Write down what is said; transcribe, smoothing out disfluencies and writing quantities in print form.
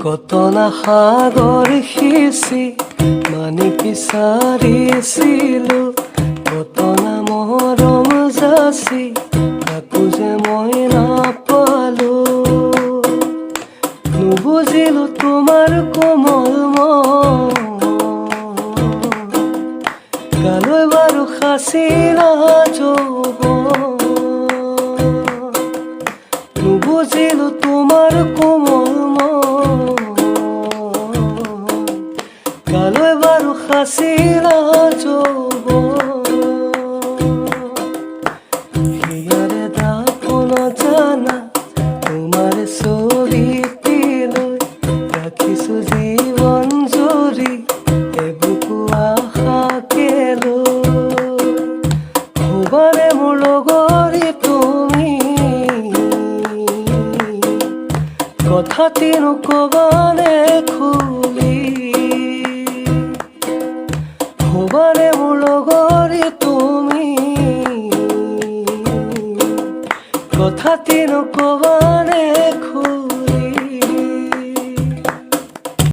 কত না সাগৰ সিঁচি মানি বিচাৰিছিলো, কত না মৰম যাচি তাকো যে মই নাপালো। নুবুজিলো তোমাৰ কোমল মন, গালৈ বাৰু সাঁচিলা যৌৱন। নুবুজিলো তোমাৰ কোমল মন, গালৈ বাৰু সাঁচিলা যৌৱন। হিয়াৰে দাপোন জানা তোমাৰ ছবিটিলৈ ৰাখিছো জীৱন জুৰি এবুকু আশাকে লৈ। ভুৱানে মোৰ লগৰী তুমি, কথাটিনো ক'বানে খুলি। ভুৱানে মোৰ লগৰী তুমি, কথাটিনো ক'বানে খুলি।